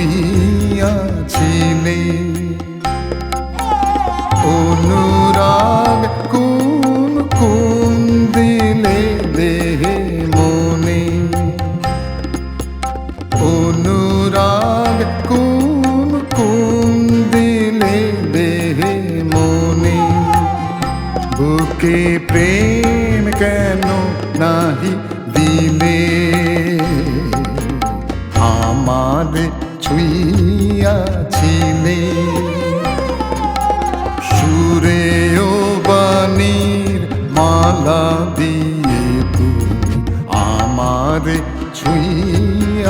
ছুঁইয়াছিলে। অনুরাগ কোন কোন দিলে দেহে মনে, অনুরাগ কোন কোন দিলে দেহে মনে। বুকে প্রেম কেন নাহি দিলে, আমার ছুঁইয়াছিলে। সুরে ও বাণীর মালা দিয়ে তুমি আমার ছুঁইয়াছিলে।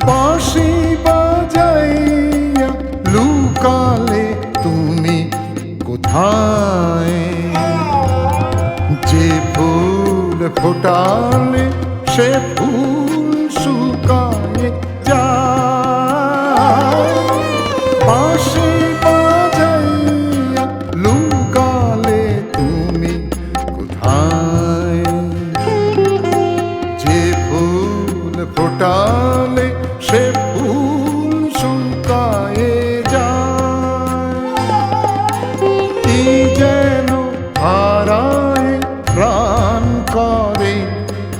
বাঁশি বাজাইয়া লুকালে তুমি কোথায়, যে ফুল ফোটালে সে ফুল শুকায় যায়। বাঁশি বাজাইয়া লুকালে তুমি কোথায়, যে ফুল ফোটালে সে ফুল শুকায়ে যায়। কি যেন হারায় প্রাণ করে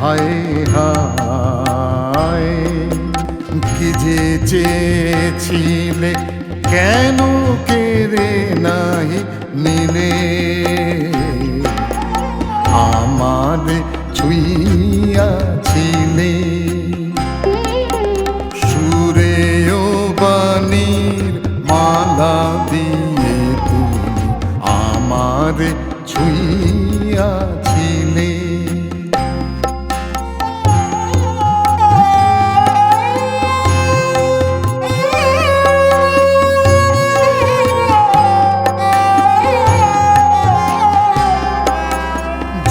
হায় হায়। কি যে চেয়েছিলে কেন কেড়ে নাই নিলে, আমার ছুঁইয়াছিলে। সুরে ও বাণীর মালা দিয়ে তুমি আমার ছুঁইয়াছিলে।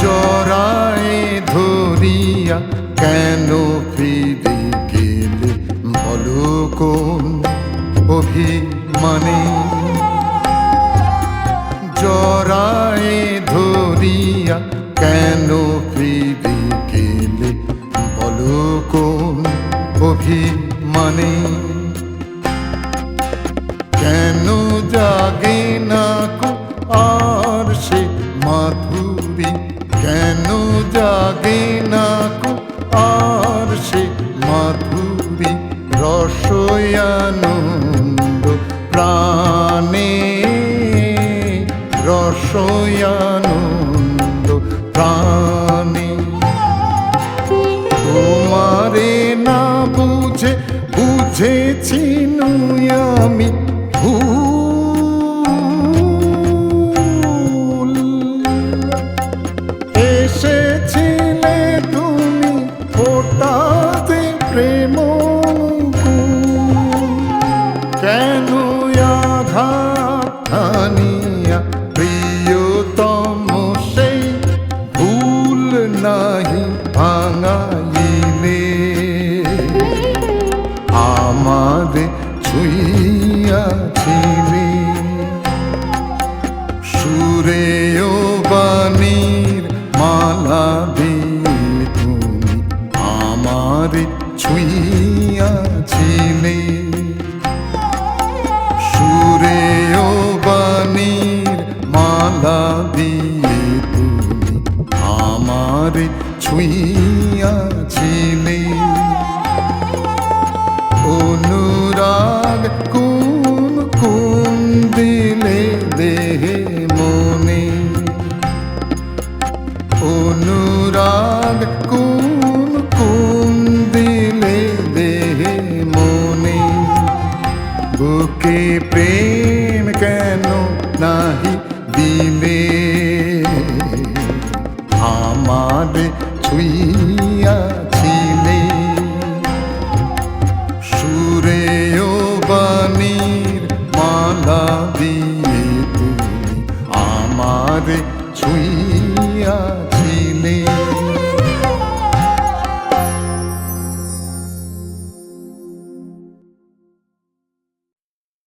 জড়ায় ধরিয়া কেন ফিরে গেলে বলো কোন অভিমানে। জড়ায় ধরিয়া কেন ফিরে গেলে বলো কোন অভিমানে। কেন জাগে না কো আর সে মাধুরী, কেন জাগে না কো আর সে মাধুরী। রসয়ানন্দ প্রাণে, রসয়ানন্দ প্রাণে। তোমারে না বুঝে বুঝেছি নই আমি ভুল। এসেছিলে তুমি ফোটাতে প্রেম কেন আঘাত হানিয়া প্রিয়তম সেই ভুল নাহি ভাঙাইলে, আমার ছুঁইয়াছিলে। সুরে ও বাণীর মালা দিয়ে তুমি আমার ছুঁইয়াছিলে। সুরে ও বাণীর মালা দিয়ে তুমি আমার ছুঁইয়াছিলে। অনুরাগ কোন কোন দিলে দেহে মনে, অনুরাগ কোন কোন দিলে দেহে মনে। বুকে প্রেম কেন নাহি দিলে, আমার ছুঁইয়াছিলে। সুরে ও বাণীর মালা দিয়ে আমারে ছুঁইয়াছে।